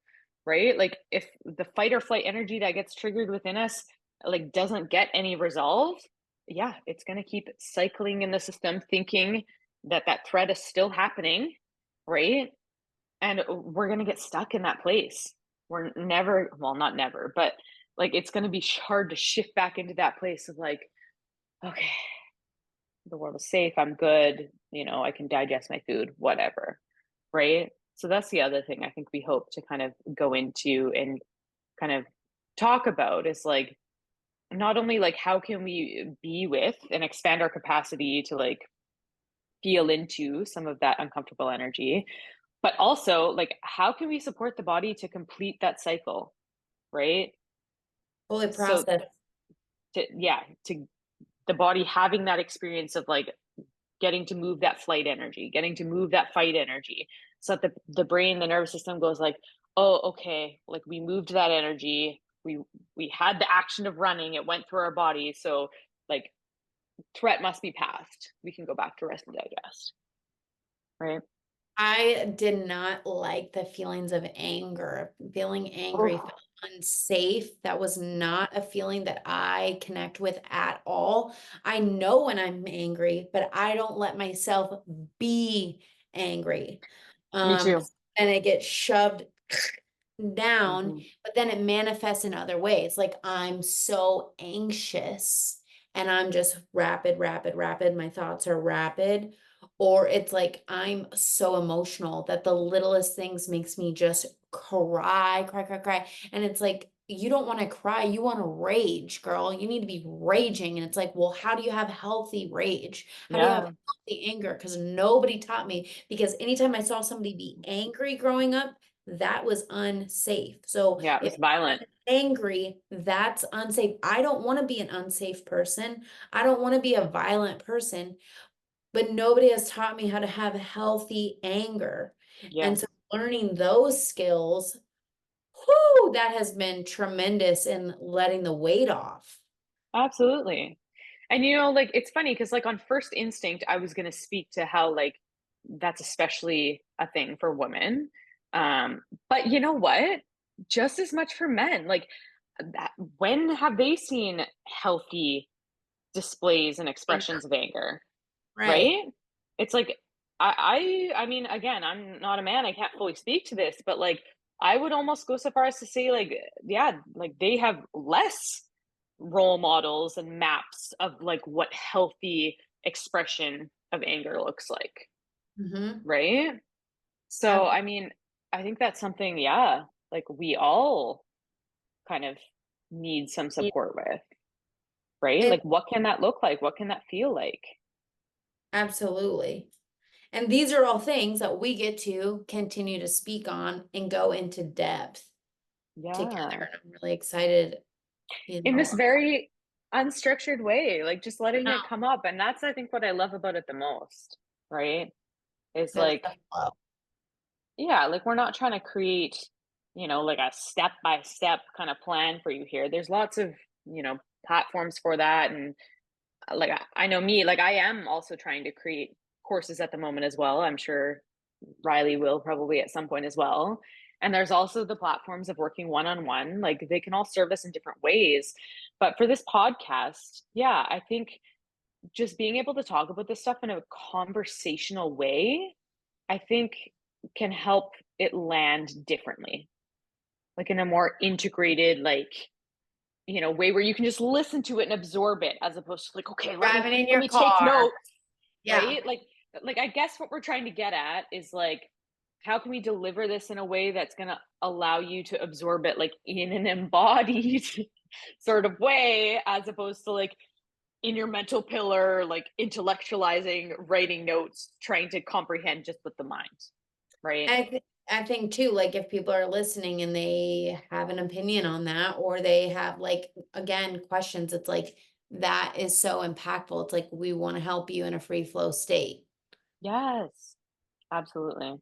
right? Like if the fight or flight energy that gets triggered within us like doesn't get any resolve, yeah, it's going to keep cycling in the system thinking that that threat is still happening, right? And we're going to get stuck in that place. We're never, well, not never, but like it's going to be hard to shift back into that place of like, okay, the world is safe, I'm good, you know, I can digest my food, whatever, right? So that's the other thing I think we hope to kind of go into and kind of talk about is like not only like how can we be with and expand our capacity to like feel into some of that uncomfortable energy, but also like how can we support the body to complete that cycle, right? Fully So process. to the body having that experience of like getting to move that flight energy, getting to move that fight energy, so that the brain, the nervous system goes like, oh, okay, like we moved that energy, we had the action of running, it went through our body, so like threat must be passed, we can go back to rest and digest, right? I did not like the feelings of anger. Feeling angry Oh, felt unsafe. That was not a feeling that I connect with at all. I know when I'm angry, but I don't let myself be angry. me Um, too. and it gets shoved down, Mm-hmm. but then it manifests in other ways. Like I'm so anxious and I'm just rapid, rapid, rapid. My thoughts are rapid. Or it's like I'm so emotional that the littlest things makes me just cry, cry, cry, cry. And it's like you don't want to cry, you want to rage, girl. You need to be raging. And it's like, well, how do you have healthy rage? How do you have Yeah, healthy anger? Because nobody taught me. Because anytime I saw somebody be angry growing up, that was unsafe. So yeah, it if was violent. I'm angry, that's unsafe. I don't want to be an unsafe person. I don't want to be a violent person, but nobody has taught me how to have healthy anger. Yeah, And so learning those skills, whoo, that has been tremendous in letting the weight off. absolutely. And you know, like it's funny because like on first instinct, I was gonna speak to how like that's especially a thing for women. But you know what? Just as much for men. Like that, when have they seen healthy displays and Anger. expressions of anger? Right. Right? It's like I mean, again, I'm not a man, I can't fully speak to this, but like I would almost go so far as to say like, yeah, like they have less role models and maps of like what healthy expression of anger looks like, Mm-hmm. right? So I mean, I think that's something, yeah, like we all kind of need some support with. right? It Like, what can that look like? What can that feel like? absolutely. And these are all things that we get to continue to speak on and go into depth Yeah. together. And I'm really excited, you In this know. very unstructured way, like just letting No, it come up. And that's, I think, what I love about it the most, right? Is that's like, the flow. yeah, like we're not trying to create, like a step by step kind of plan for you here. There's lots of, platforms for that. And like, I know me, like I am also trying to create courses at the moment as well. I'm sure Riley will probably at some point as well. And there's also the platforms of working one on one. Like they can all serve us in different ways. But for this podcast, yeah, I think just being able to talk about this stuff in a conversational way, I think can help it land differently, like in a more integrated, like, way where you can just listen to it and absorb it as opposed to like, okay, let me Driving in let your me take car. notes, Yeah. right? Like I guess what we're trying to get at is like, how can we deliver this in a way that's going to allow you to absorb it like in an embodied sort of way, as opposed to like in your mental pillar, like intellectualizing, writing notes, trying to comprehend just with the mind, right? I think too, like if people are listening and they have an opinion on that, or they have like, again, questions, it's like that is so impactful. It's like we want to help you in a free flow state. Yes, absolutely.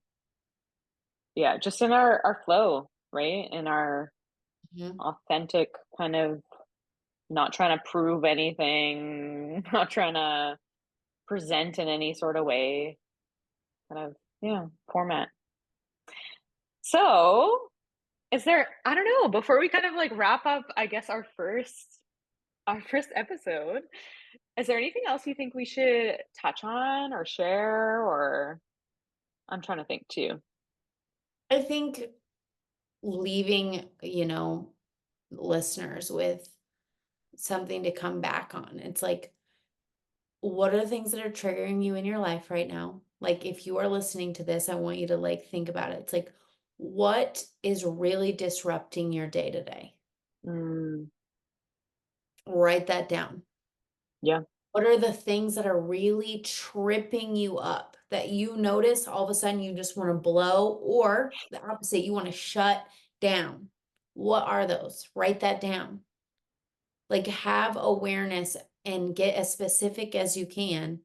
Yeah, just in our flow, right? In our Mhm. authentic kind of, not trying to prove anything, not trying to present in any sort of way, kind of, yeah, format. So, is there, I don't know, before we kind of like wrap up, I guess our first episode, is there anything else you think we should touch on or share, or I'm trying to think too. I think leaving, listeners with something to come back on. It's like, what are the things that are triggering you in your life right now? Like, if you are listening to this, I want you to like think about it. It's like, what is really disrupting your day to day? Mm, Write that down. yeah. What are the things that are really tripping you up that you notice all of a sudden you just want to blow, or the opposite, you want to shut down? What are those? Write that down. Like, have awareness and get as specific as you can,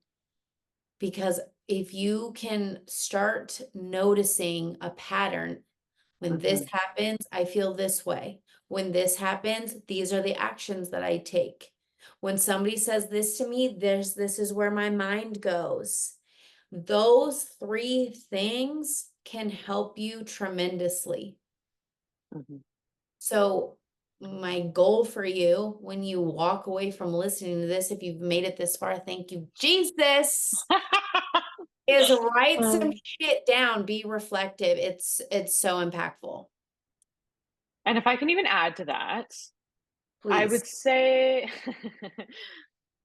because if you can start noticing a pattern, when this Hmm. happens, I feel this way. When this happens, these are the actions that I take. When somebody says this to me, this is where my mind goes. Those three things can help you tremendously. Hmm. So my goal for you when you walk away from listening to this, if you've made it this far, thank you, Jesus, is write some Um, shit down, be reflective. It's so impactful. and if I can even add to that, I Please. would say,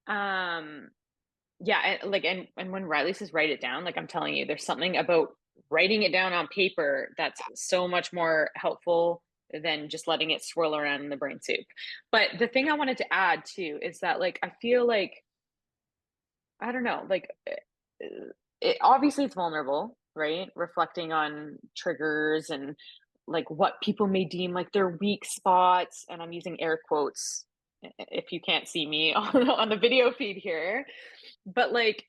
um, yeah, and when Riley says write it down, like I'm telling you, there's something about writing it down on paper that's so much more helpful than just letting it swirl around in the brain soup. But the thing I wanted to add too is that like I feel like, I don't know, like obviously it's vulnerable, right? Reflecting on triggers and like what people may deem like their weak spots, and I'm using air quotes if you can't see me on the video feed here. But like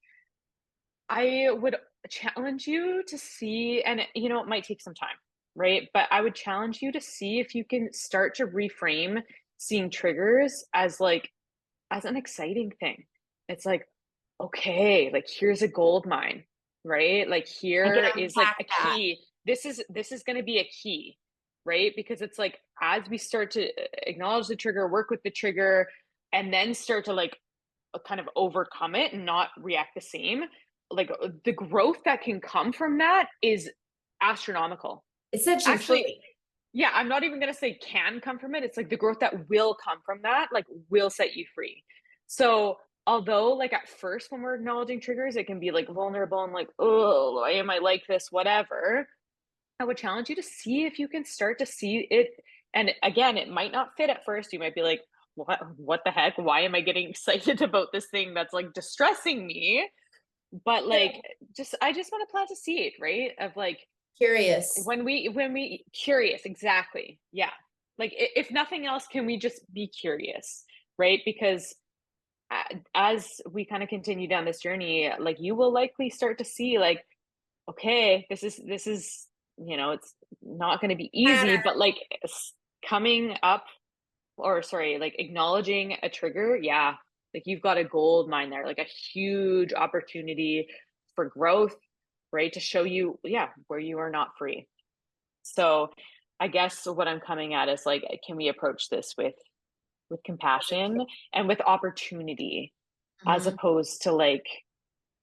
I would challenge you to see, and it might take some time, right? But I would challenge you to see if you can start to reframe seeing triggers as like as an exciting thing. It's like, okay, like here's a gold mine, right? Like I can here is like unpack a that. key. This is going to be a key, right? Because it's like as we start to acknowledge the trigger, work with the trigger, and then start to like kind of overcome it and not react the same, like the growth that can come from that is astronomical. It sets you Actually, free. yeah, I'm not even going to say can come from it. It's like the growth that will come from that, like will set you free. So, although like at first when we're acknowledging triggers, it can be like vulnerable and like, oh, why am I like this? Whatever. I would challenge you to see if you can start to see it. And again, it might not fit at first. You might be like, what the heck? Why am I getting excited about this thing that's like distressing me? But like, I just want to plant a seed, right? Of like, Curious. when we curious, exactly. Yeah. Like if nothing else, can we just be curious, right? Because as we kind of continue down this journey, like you will likely start to see like, okay, this is, it's not going to be easy, Pattern. but like coming up, or sorry, like acknowledging a trigger, yeah, like you've got a gold mine there, like a huge opportunity for growth, right? To show you, yeah, where you are not free. So I guess what I'm coming at is like, can we approach this with compassion and with opportunity, as Mhm. opposed to like,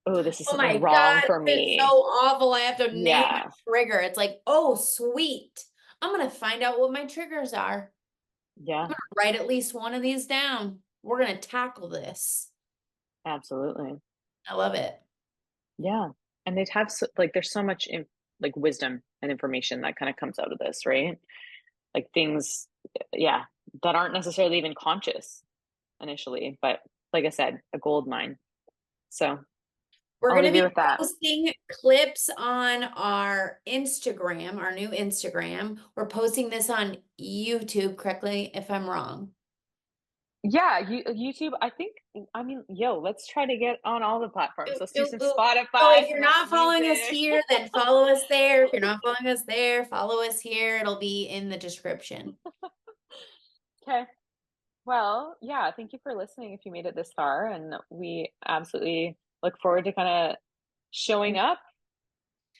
oh, this is Oh my wrong God, for it's so me. awful. I have to name my Yeah. trigger. It's like, oh, sweet. I'm gonna find out what my triggers are. Yeah, Write at least one of these down. We're gonna tackle this. absolutely. I love it. Yeah. And they'd have like there's so much like wisdom and information that kind of comes out of this, right? Like things, yeah, that aren't necessarily even conscious initially, but like I said, a gold mine. So We're I'll going to leave you be with that. posting clips on our Instagram, our new Instagram. We're posting this on YouTube, correctly, if I'm wrong. Yeah, YouTube, I think, I mean, yo, let's try to get on all the platforms. Oop, Let's do oop, some oop. So Spotify, if some you're Apple not following us Music. here, then follow us there. If you're not following us there, follow us here. It'll be in the description. Okay. Well, yeah, thank you for listening if you made it this far. And we absolutely look forward to kind of showing up,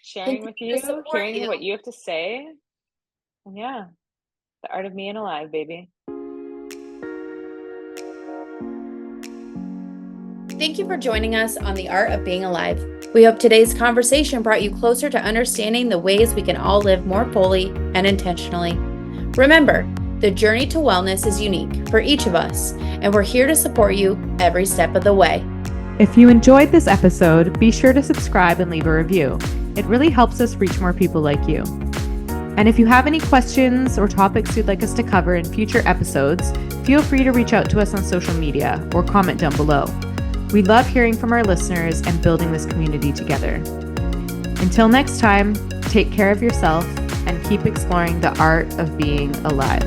sharing with Continue to you, support hearing you. what you have to say. And yeah, the art of being alive, baby. Thank you for joining us on The Art of Being Alive. We hope today's conversation brought you closer to understanding the ways we can all live more fully and intentionally. Remember, the journey to wellness is unique for each of us, and we're here to support you every step of the way. If you enjoyed this episode, be sure to subscribe and leave a review. It really helps us reach more people like you. And if you have any questions or topics you'd like us to cover in future episodes, feel free to reach out to us on social media or comment down below. We love hearing from our listeners and building this community together. Until next time, take care of yourself and keep exploring the art of being alive.